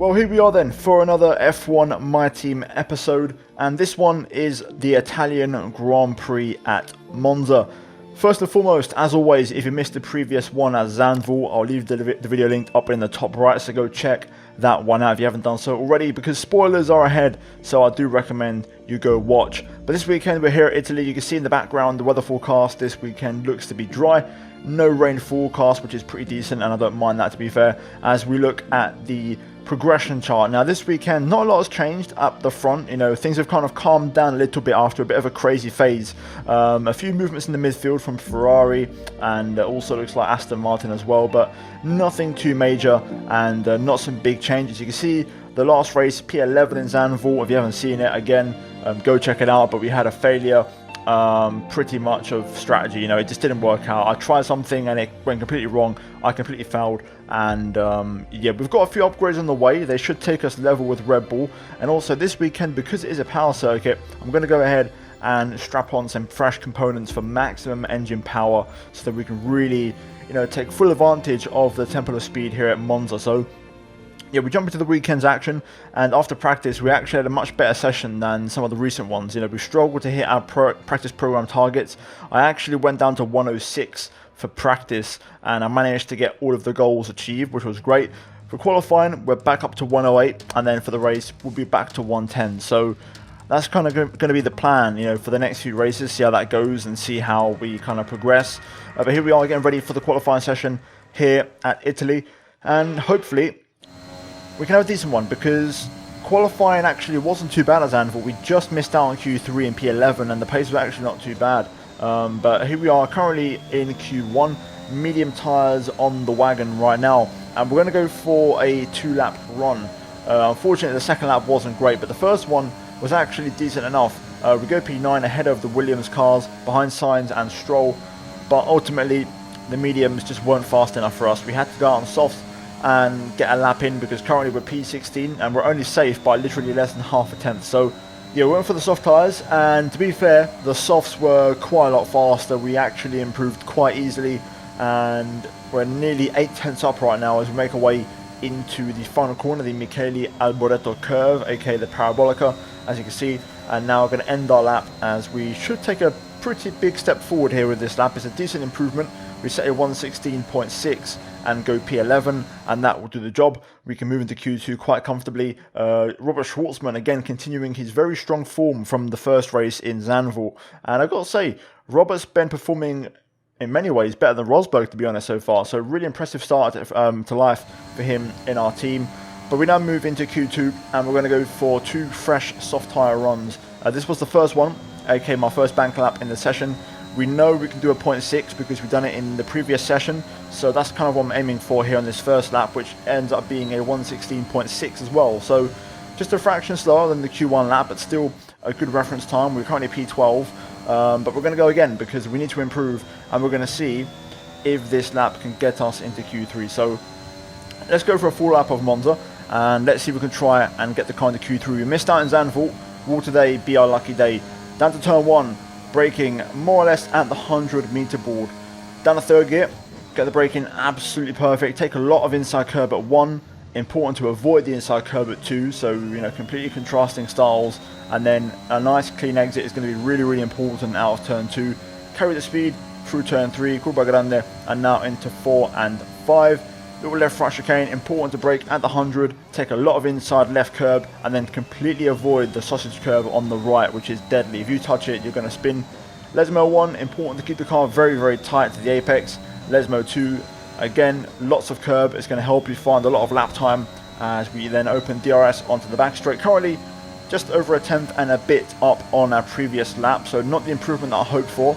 Well, here we are then for another F1 My Team episode, and this one is the Italian Grand Prix at Monza. First and foremost, as always, if you missed the previous one at Zandvoort, I'll leave the video linked up in the top right, so go check that one out if you haven't done so already, because spoilers are ahead, so I do recommend you go watch. But this weekend we're here at Italy. You can see in the background the weather forecast this weekend looks to be dry. No rain forecast, which is pretty decent, and I don't mind that, to be fair, as we look at the progression chart. Now this weekend not a lot has changed up the front. You know, things have kind of calmed down a little bit after a bit of a crazy phase. A few movements in the midfield from Ferrari, and also looks like Aston Martin as well, but nothing too major, and not some big changes. You can see the last race, P11 in Zandvoort. If you haven't seen it, again, go check it out. But we had a failure pretty much of strategy. You know, it just didn't work out. I tried something and it went completely wrong. I completely failed, and yeah, we've got a few upgrades on the way. They should take us level with Red Bull. And also this weekend, because it is a power circuit, I'm going to go ahead and strap on some fresh components for maximum engine power, so that we can really, you know, take full advantage of the tempo of speed here at Monza. So yeah, we jump into the weekend's action, and after practice we actually had a much better session than some of the recent ones. You know, we struggled to hit our practice program targets. I actually went down to 106 for practice, and I managed to get all of the goals achieved, which was great. For qualifying, we're back up to 108, and then for the race we'll be back to 110. So that's kind of going to be the plan, you know, for the next few races, see how that goes and see how we kind of progress. But here we are getting ready for the qualifying session here at Italy, and hopefully we can have a decent one, because qualifying actually wasn't too bad at Zandvoort. We just missed out on Q3 and P11, and the pace was actually not too bad. But here we are currently in Q1, medium tyres on the wagon right now, and we're going to go for a 2-lap run. Unfortunately the second lap wasn't great, but the first one was actually decent enough. We go P9 ahead of the Williams cars, behind Sainz and Stroll, but ultimately the mediums just weren't fast enough for us. We had to go out on softs and get a lap in, because currently we're P16 and we're only safe by literally less than half a tenth. So yeah, we went for the soft tyres, and to be fair, the softs were quite a lot faster. We actually improved quite easily, and we're nearly 8 tenths up right now as we make our way into the final corner, the Michele Alboreto curve, aka the Parabolica, as you can see. And now we're going to end our lap, as we should take a pretty big step forward here with this lap. It's a decent improvement. We set a 116.6 and go P11, and that will do the job. We can move into Q2 quite comfortably. Robert Schwartzman again continuing his very strong form from the first race in Zandvoort, and I've got to say, Robert's been performing in many ways better than Rosberg, to be honest, so far. So really impressive start to life for him in our team. But we now move into Q2, and we're going to go for 2 fresh soft tyre runs. This was the first one, aka my first bank lap in the session. We know we can do a 0.6 because we've done it in the previous session, so that's kind of what I'm aiming for here on this first lap, which ends up being a 116.6 as well. So just a fraction slower than the Q1 lap, but still a good reference time. We're currently P12, but we're going to go again because we need to improve, and we're going to see if this lap can get us into Q3. So let's go for a full lap of Monza, and let's see if we can try and get the car into Q3. We missed out in Zandvoort. Will today be our lucky day? Down to turn 1. Braking more or less at the 100-meter board. Down to third gear, get the braking absolutely perfect. Take a lot of inside curb at 1. Important to avoid the inside curb at 2. So, you know, completely contrasting styles. And then a nice clean exit is going to be really, really important out of turn 2. Carry the speed through turn 3, Curva Grande, and now into 4 and 5. Little left right chicane, important to brake at the 100, take a lot of inside left curb, and then completely avoid the sausage curb on the right, which is deadly. If you touch it, you're going to spin. Lesmo 1, important to keep the car very, very tight to the apex. Lesmo 2, again, lots of curb. It's going to help you find a lot of lap time as we then open DRS onto the back straight. Currently, just over a tenth and a bit up on our previous lap, so not the improvement that I hoped for.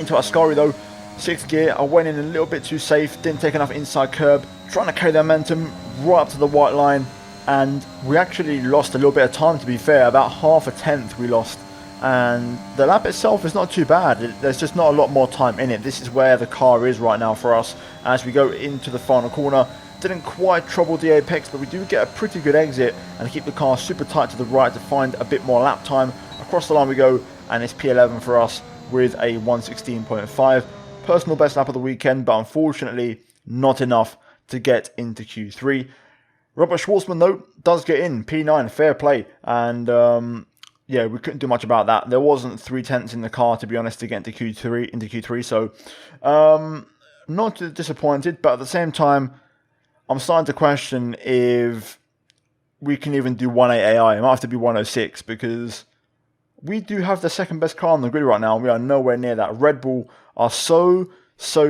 Into Ascari though. 6th gear, I went in a little bit too safe, didn't take enough inside curb, trying to carry the momentum right up to the white line, and we actually lost a little bit of time, to be fair. About half a tenth we lost, and the lap itself is not too bad. There's just not a lot more time in it. This is where the car is right now for us as we go into the final corner. Didn't quite trouble the apex, but we do get a pretty good exit and keep the car super tight to the right to find a bit more lap time. Across the line we go, and it's P11 for us with a 116.5. Personal best lap of the weekend, but unfortunately not enough to get into Q3. Robert Schwartzman, though, does get in. P9, fair play. And yeah, we couldn't do much about that. There wasn't 3/10 in the car, to be honest, to get into Q3. So not too disappointed, but at the same time, I'm starting to question if we can even do 1.8 AI. It might have to be 106 because we do have the second best car on the grid right now. And we are nowhere near that. Red Bull are so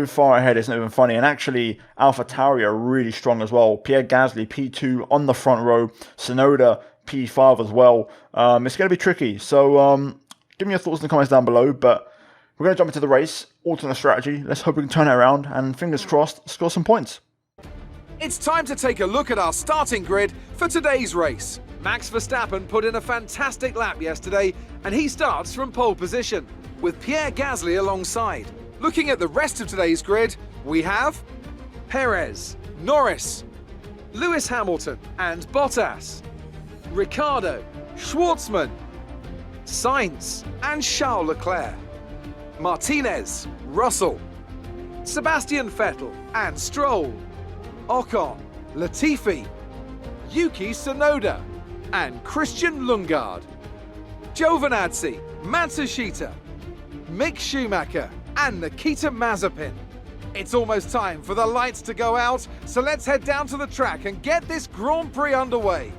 far ahead. It's not even funny. And actually, AlphaTauri are really strong as well. Pierre Gasly, P2 on the front row. Tsunoda, P5 as well. It's going to be tricky. So give me your thoughts in the comments down below. But we're going to jump into the race. Alternate strategy. Let's hope we can turn it around. And fingers crossed, score some points. It's time to take a look at our starting grid for today's race. Max Verstappen put in a fantastic lap yesterday, and he starts from pole position, with Pierre Gasly alongside. Looking at the rest of today's grid, we have Perez, Norris, Lewis Hamilton and Bottas, Ricciardo, Schwartzman, Sainz and Charles Leclerc, Martinez, Russell, Sebastian Vettel and Stroll, Ocon, Latifi, Yuki Tsunoda and Christian Lundgaard, Giovinazzi, Matsushita, Mick Schumacher and Nikita Mazepin. It's almost time for the lights to go out, so let's head down to the track and get this Grand Prix underway.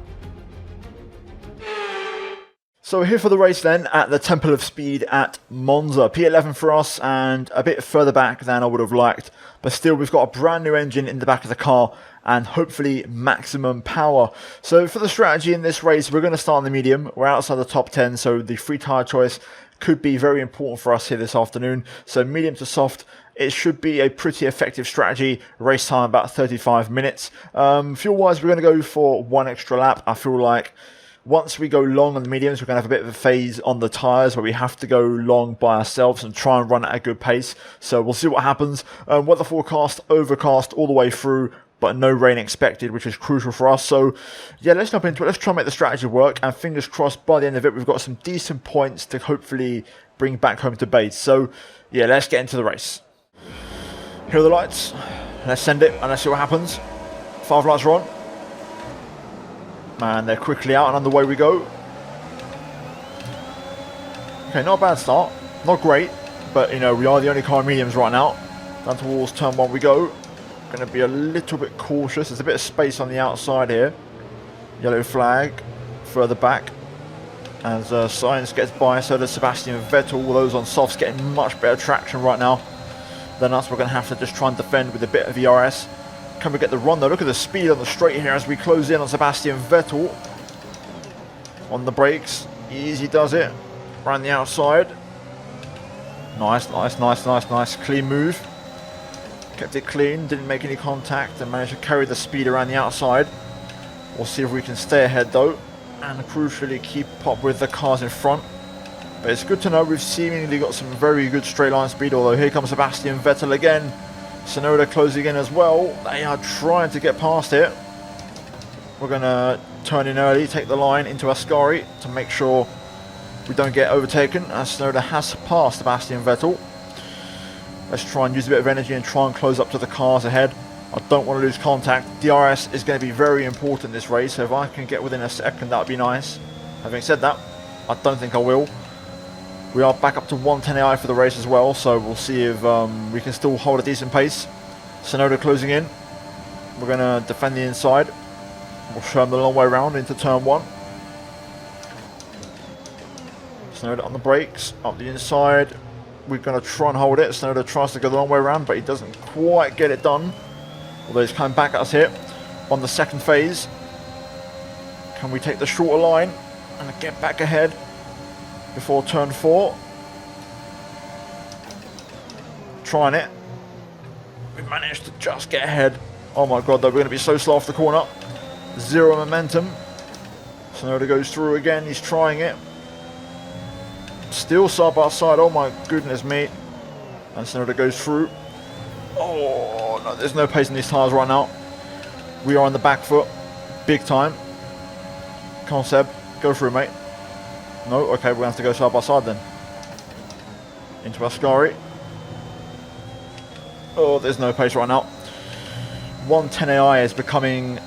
So we're here for the race then at the Temple of Speed at Monza. P11 for us and a bit further back than I would have liked. But still, we've got a brand new engine in the back of the car and hopefully maximum power. So for the strategy in this race, we're going to start in the medium. We're outside the top 10, so the free tyre choice could be very important for us here this afternoon. So medium to soft, it should be a pretty effective strategy. Race time about 35 minutes. Fuel-wise, we're going to go for one extra lap. I feel like once we go long on the mediums, we're going to have a bit of a phase on the tyres where we have to go long by ourselves and try and run at a good pace. So we'll see what happens. Weather forecast, overcast all the way through, but no rain expected, which is crucial for us. So yeah, let's jump into it. Let's try and make the strategy work. And fingers crossed, by the end of it, we've got some decent points to hopefully bring back home to base. So yeah, let's get into the race. Here are the lights. Let's send it and let's see what happens. 5 lights are on. And they're quickly out and underway we go. Okay, not a bad start. Not great, but you know, we are the only car in mediums right now. Down towards turn 1 we go. Going to be a little bit cautious. There's a bit of space on the outside here. Yellow flag further back. As Sainz gets by, so does Sebastian Vettel. All those on softs getting much better traction right now than us. We're going to have to just try and defend with a bit of ERS. Can we get the run though? Look at the speed on the straight here as we close in on Sebastian Vettel. On the brakes. Easy does it. Around the outside. Nice. Clean move. Kept it clean. Didn't make any contact and managed to carry the speed around the outside. We'll see if we can stay ahead though. And crucially keep up with the cars in front. But it's good to know we've seemingly got some very good straight line speed. Although here comes Sebastian Vettel again. Tsunoda closing in as well. They are trying to get past it. We're going to turn in early, take the line into Ascari to make sure we don't get overtaken, as Tsunoda has passed Sebastian Vettel. Let's try and use a bit of energy and try and close up to the cars ahead. I don't want to lose contact. DRS is going to be very important this race, so if I can get within a second, that would be nice. Having said that, I don't think I will. We are back up to 110 AI for the race as well, so we'll see if we can still hold a decent pace. Tsunoda closing in. We're going to defend the inside. We'll show them the long way around into turn 1. Tsunoda on the brakes, up the inside. We're going to try and hold it. Tsunoda tries to go the long way around, but he doesn't quite get it done. Although he's coming back at us here on the second phase. Can we take the shorter line and get back ahead before turn 4? Trying it. We managed to just get ahead. Oh my god, though, we're going to be so slow off the corner. Zero momentum. Tsunoda goes through again. He's trying it. Still side by side. Oh my goodness me. And Tsunoda goes through. Oh no, there's no pace in these tyres right now. We are on the back foot. Big time. Come on, Seb. Go through, mate. No? Okay, we're going to have to go side by side then. Into Ascari. Oh, there's no pace right now. 110 AI is becoming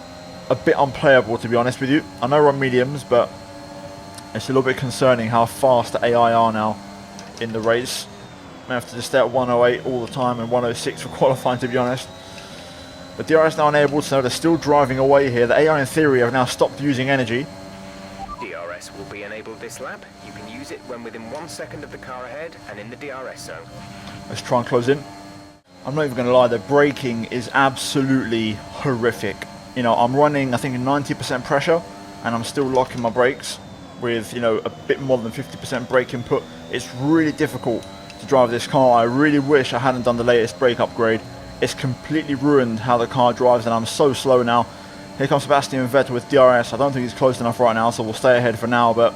a bit unplayable, to be honest with you. I know we're on mediums, but it's a little bit concerning how fast the AI are now in the race. I have to just stay at 108 all the time and 106 for qualifying, to be honest. But DRS now enabled, so they're still driving away here. The AI in theory have now stopped using energy. DRS will be enabled this lap. You can use it when within 1 second of the car ahead and in the DRS zone. Let's try and close in. I'm not even going to lie, the braking is absolutely horrific. You know, I'm running, I think, 90% pressure, and I'm still locking my brakes with, you know, a bit more than 50% brake input. It's really difficult to drive this car. I really wish I hadn't done the latest brake upgrade. It's completely ruined how the car drives, and I'm so slow now. Here comes Sebastian Vettel with DRS. I don't think he's close enough right now, so we'll stay ahead for now, but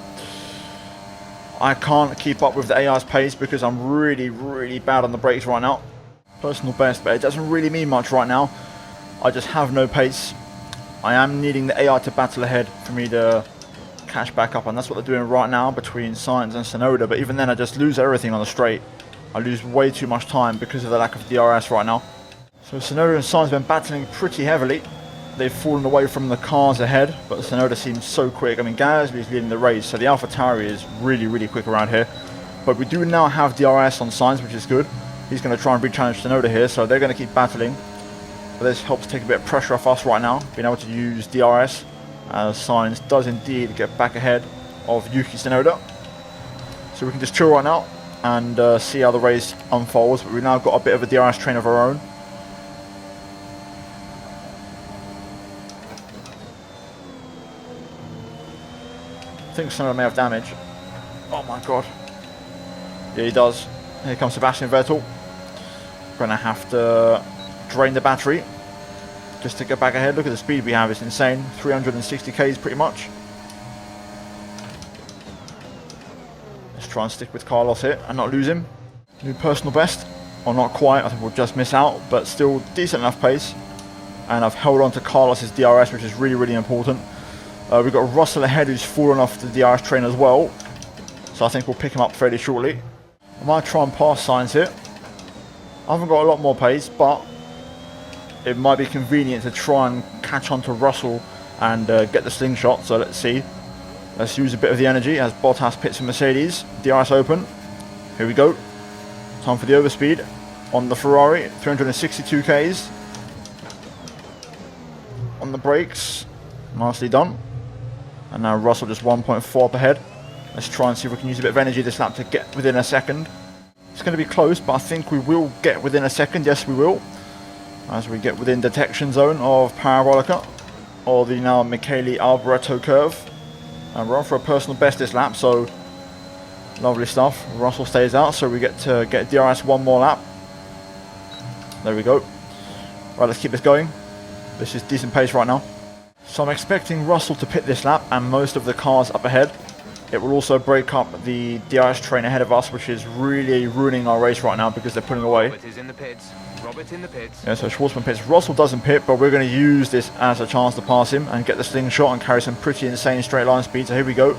I can't keep up with the AI's pace because I'm really, really bad on the brakes right now. Personal best, but it doesn't really mean much right now. I just have no pace. I am needing the AI to battle ahead for me to catch back up, and that's what they're doing right now between Sainz and Tsunoda, but even then I just lose everything on the straight. I lose way too much time because of the lack of DRS right now. So Tsunoda and Sainz have been battling pretty heavily. They've fallen away from the cars ahead, but Tsunoda seems so quick. I mean, Gasly is leading the race, so the AlphaTauri is really, really quick around here. But we do now have DRS on Sainz, which is good. He's going to try and re-challenge Tsunoda here, so they're going to keep battling. But this helps take a bit of pressure off us right now, being able to use DRS, as Sainz does indeed get back ahead of Yuki Tsunoda. So we can just chill right now and see how the race unfolds. But we've now got a bit of a DRS train of our own. I think Tsunoda may have damage. Oh my god. Yeah, he does. Here comes Sebastian Vettel. Gonna have to drain the battery just to get back ahead. Look at the speed we have, it's insane. 360 k's pretty much. Let's try and stick with Carlos here and not lose him. New personal best, or not quite, I think we'll just miss out, but still decent enough pace. And I've held on to Carlos's DRS, which is really, really important. We've got Russell ahead, who's fallen off the DRS train as well, so I think we'll pick him up fairly shortly. I might try and pass Sainz here. I haven't got a lot more pace, but it might be convenient to try and catch on to Russell and get the slingshot, so let's see. Let's use a bit of the energy as Bottas pits for Mercedes. DRS open. Here we go. Time for the overspeed on the Ferrari. 362 k's. On the brakes. Nicely done. And now Russell just 1.4 up ahead. Let's try and see if we can use a bit of energy this lap to get within a second. It's going to be close, but I think we will get within a second. Yes, we will. As we get within detection zone of Parabolica, or the now Michele Alboreto curve. And we're on for a personal best this lap, so lovely stuff. Russell stays out, so we get to get DRS one more lap. There we go. Right, let's keep this going. This is decent pace right now. So I'm expecting Russell to pit this lap and most of the cars up ahead. It will also break up the DRS train ahead of us, which is really ruining our race right now because they're pulling away. Robert is in the pits. Robert in the pits. Yeah, so Schwartzman pits. Russell doesn't pit, but we're going to use this as a chance to pass him and get the slingshot and carry some pretty insane straight line speed. So here we go.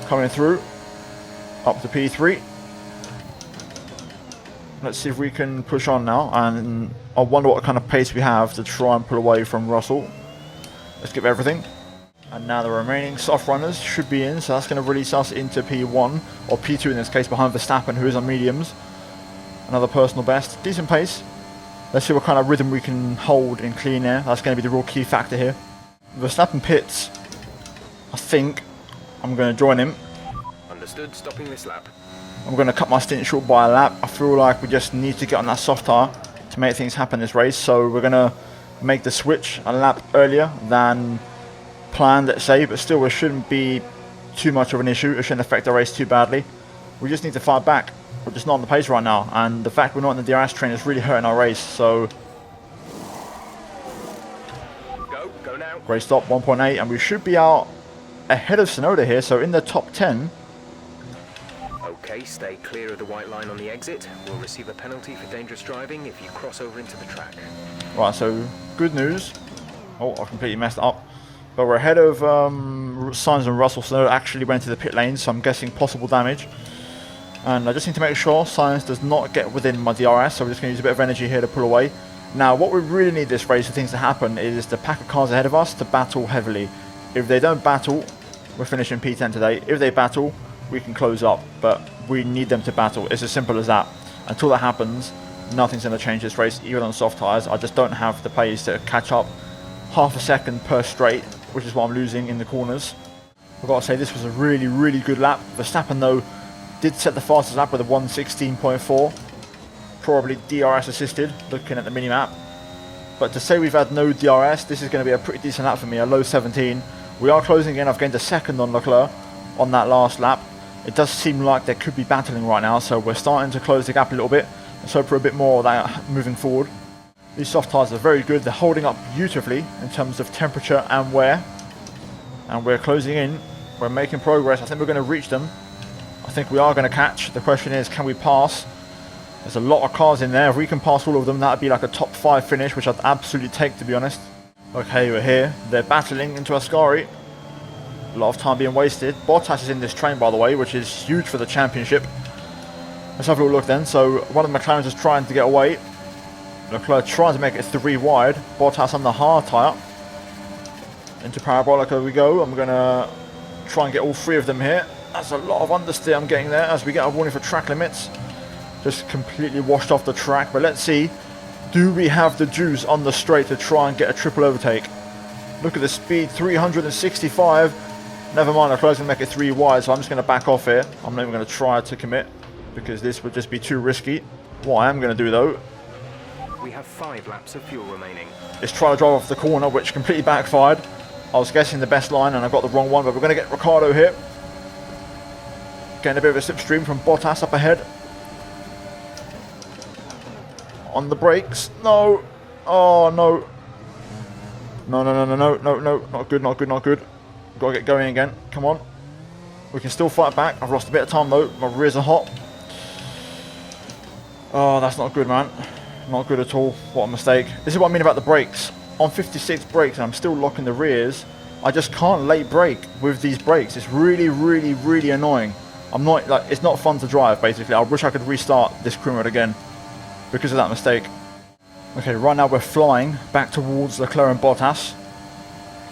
Coming through. Up to P3. Let's see if we can push on now. And I wonder what kind of pace we have to try and pull away from Russell. Let's give everything. And now the remaining soft runners should be in, so that's going to release us into P1, or P2 in this case, behind Verstappen, who is on mediums. Another personal best. Decent pace. Let's see what kind of rhythm we can hold in clean air. That's going to be the real key factor here. Verstappen pits. I think I'm going to join him. Understood, stopping this lap. I'm going to cut my stint short by a lap. I feel like we just need to get on that soft tyre to make things happen this race, so we're going to make the switch a lap earlier than planned, let's say, but still it shouldn't be too much of an issue. It shouldn't affect the race too badly. We just need to fight back. We're just not on the pace right now, and the fact we're not in the DRS train is really hurting our race, so Go now. great stop, 1.8, and we should be out ahead of Tsunoda here, so in the top 10. Okay, stay clear of the white line on the exit. We'll receive a penalty for dangerous driving if you cross over into the track. Right, so good news. Oh, I completely messed up. But we're ahead of Sainz and Russell. Tsunoda actually went to the pit lane, so I'm guessing possible damage. And I just need to make sure Sainz does not get within my DRS, so we're just going to use a bit of energy here to pull away. Now, what we really need this race for things to happen is the pack of cars ahead of us to battle heavily. If they don't battle, we're finishing P10 today. If they battle, we can close up, but we need them to battle. It's as simple as that. Until that happens, nothing's going to change this race, even on soft tyres. I just don't have the pace to catch up half a second per straight, which is what I'm losing in the corners. I've got to say, this was a really, really good lap. Verstappen, though, did set the fastest lap with a 1:16.4. Probably DRS assisted, looking at the mini-map. But to say we've had no DRS, this is going to be a pretty decent lap for me, a low 17. We are closing in. I've gained a second on Leclerc on that last lap. It does seem like they could be battling right now, so we're starting to close the gap a little bit. Let's hope for a bit more of that moving forward. These soft tyres are very good. They're holding up beautifully in terms of temperature and wear. And we're closing in. We're making progress. I think we're going to reach them. I think we are going to catch. The question is, can we pass? There's a lot of cars in there. If we can pass all of them, that would be like a top 5 finish, which I'd absolutely take, to be honest. Okay, we're here. They're battling into Ascari. A lot of time being wasted. Bottas is in this train, by the way, which is huge for the championship. Let's have a little look then. So one of the McLarens is trying to get away. Leclerc trying to make it 3 wide. Bottas on the hard tyre. Into Parabolica we go. I'm going to try and get all 3 of them here. That's a lot of understeer I'm getting there as we get a warning for track limits. Just completely washed off the track. But let's see. Do we have the juice on the straight to try and get a triple overtake? Look at the speed. 365. Never mind. Leclerc's going to make it 3 wide. So I'm just going to back off here. I'm not even going to try to commit, because this would just be too risky. What I am going to do, though, We have 5 laps of fuel remaining. is try to drive off the corner, which completely backfired. I was guessing the best line and I got the wrong one, but we're going to get Ricciardo here. Getting a bit of a slipstream from Bottas up ahead. On the brakes. No. Oh, no. No, no, no, no, no, no, no. Not good, not good, not good. Got to get going again. Come on. We can still fight back. I've lost a bit of time, though. My rears are hot. Oh, that's not good, man. Not good at all. What a mistake. This is what I mean about the brakes. On 56 brakes, and I'm still locking the rears. I just can't late brake with these brakes. It's really, really, really annoying. I'm not, like, it's not fun to drive, basically. I wish I could restart this crew mode again because of that mistake. Okay, right now we're flying back towards Leclerc and Bottas.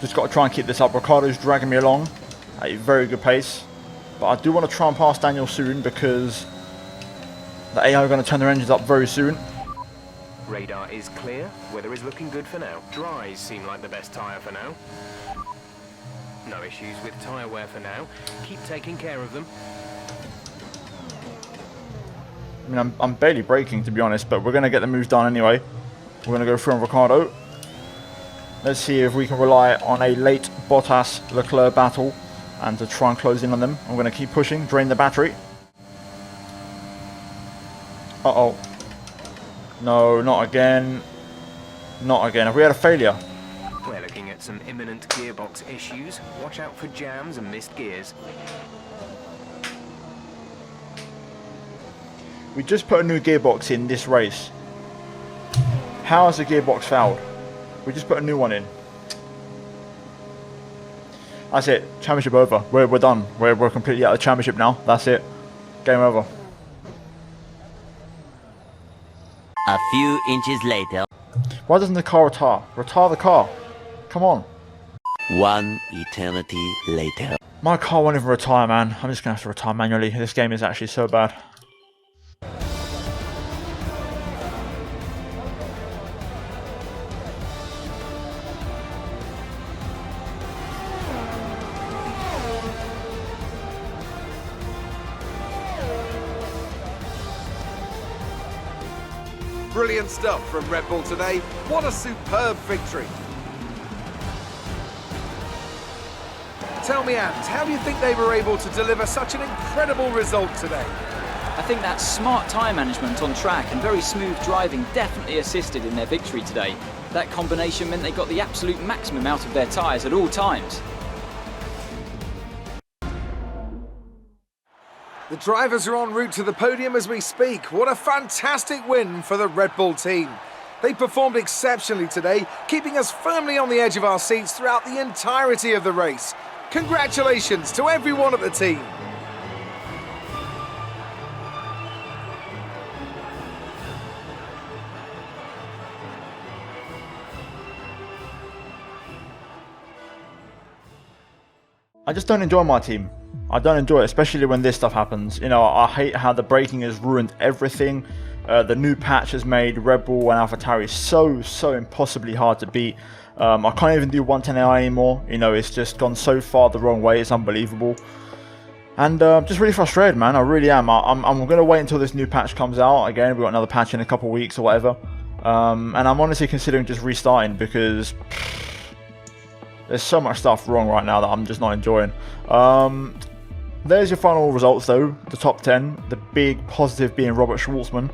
Just got to try and keep this up. Ricciardo's dragging me along at a very good pace. But I do want to try and pass Daniel soon, because the AI are going to turn their engines up very soon. Radar is clear. Weather is looking good for now. Dries seem like the best tyre for now. No issues with tyre wear for now. Keep taking care of them. I mean, I'm barely braking, to be honest, but we're going to get the moves done anyway. We're going to go through on Ricciardo. Let's see if we can rely on a late Bottas-Leclerc battle and to try and close in on them. I'm going to keep pushing, drain the battery. Uh-oh. No, not again. Not again. Have we had a failure? We're looking at some imminent gearbox issues. Watch out for jams and missed gears. We just put a new gearbox in this race. How has the gearbox failed? We just put a new one in. That's it. Championship over. We're done. We're completely out of the championship now. That's it. Game over. A few inches later. Why doesn't the car retire? Retire the car. Come on. One eternity later. My car won't even retire, man. I'm just going to have to retire manually. This game is actually so bad. Brilliant stuff from Red Bull today. What a superb victory. Tell me, Ant, how do you think they were able to deliver such an incredible result today? I think that smart tyre management on track and very smooth driving definitely assisted in their victory today. That combination meant they got the absolute maximum out of their tyres at all times. The drivers are en route to the podium as we speak. What a fantastic win for the Red Bull team. They performed exceptionally today, keeping us firmly on the edge of our seats throughout the entirety of the race. Congratulations to everyone at the team. I just don't enjoy my team. I don't enjoy it, especially when this stuff happens. You know, I hate how the braking has ruined everything. The new patch has made Red Bull and AlphaTauri so impossibly hard to beat. I can't even do 110 AI anymore. You know, it's just gone so far the wrong way. It's unbelievable. And just really frustrated, man. I really am. I'm going to wait until this new patch comes out. Again, we've got another patch in a couple of weeks or whatever. And I'm honestly considering just restarting because there's so much stuff wrong right now that I'm just not enjoying. There's your final results though, the top 10. The big positive being Robert Schwartzman.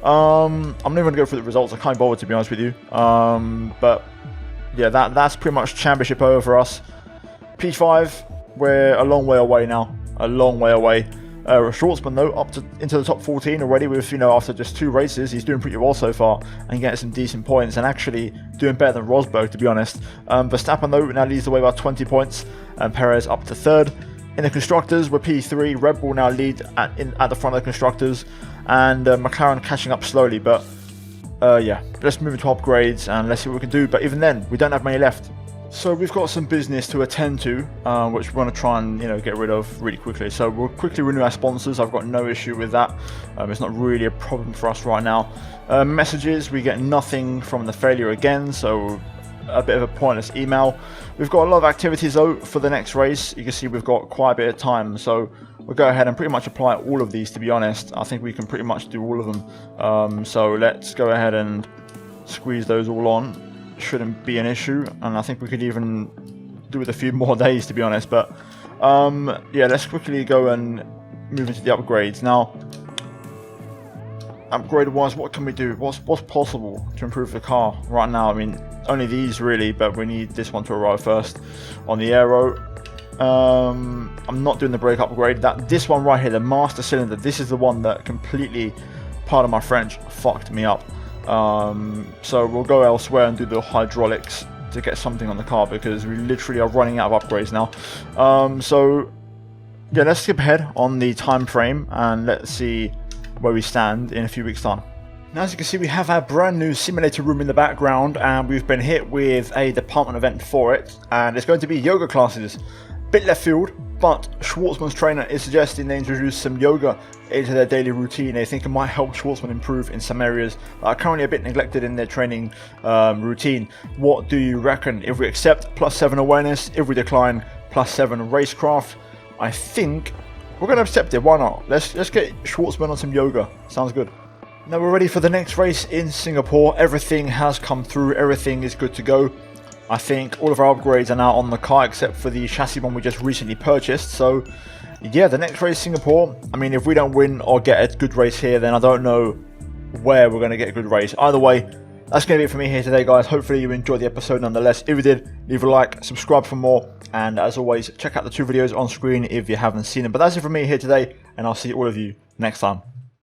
I'm not even going to go through the results, I can't bother to be honest with you. But yeah, that's pretty much championship over for us. P5, we're a long way away now. A long way away. Schwartzman though, into the top 14 already with, you know, after just 2 races, he's doing pretty well so far and getting some decent points and actually doing better than Rosberg, to be honest. Verstappen though now leads the way by 20 points and Perez up to 3rd. In the constructors, we're P3. Red Bull now lead at the front of the constructors, and McLaren catching up slowly. But yeah, let's move into upgrades and let's see what we can do. But even then, we don't have many left. So we've got some business to attend to, which we want to try and get rid of really quickly. So we'll quickly renew our sponsors. I've got no issue with that. It's not really a problem for us right now. Messages, we get nothing from the failure again, so a bit of a pointless email. We've got a lot of activities though for the next race. You can see we've got quite a bit of time, so we'll go ahead and pretty much apply all of these. To be honest, I think we can pretty much do all of them. So let's go ahead and squeeze those all on. Shouldn't be an issue, and I think we could even do with a few more days, to be honest. But yeah, let's quickly go and move into the upgrades now. Upgrade wise, what can we do? What's possible to improve the car right now? I mean, only these really, but we need this one to arrive first. On the aero, I'm not doing the brake upgrade. This one right here, the master cylinder, this is the one that completely, pardon my French, fucked me up. So we'll go elsewhere and do the hydraulics to get something on the car because we literally are running out of upgrades now. So yeah, let's skip ahead on the time frame and let's see where we stand in a few weeks' time. Now, as you can see, we have our brand new simulator room in the background, and we've been hit with a department event for it, and it's going to be yoga classes. Bit left field, but Schwartzman's trainer is suggesting they introduce some yoga into their daily routine. They think it might help Schwartzman improve in some areas that are currently a bit neglected in their training routine. What do you reckon? If we accept +7 awareness, if we decline +7 racecraft, I think we're going to accept it. Why not? Let's get Schwartzman on some yoga. Sounds good. Now we're ready for the next race in Singapore. Everything has come through. Everything is good to go. I think all of our upgrades are now on the car except for the chassis one we just recently purchased. So yeah, the next race Singapore. I mean, if we don't win or get a good race here, then I don't know where we're going to get a good race. Either way, that's going to be it for me here today, guys. Hopefully you enjoyed the episode nonetheless. If you did, leave a like, subscribe for more, and as always, check out the 2 videos on screen if you haven't seen them. But that's it from me here today, and I'll see all of you next time.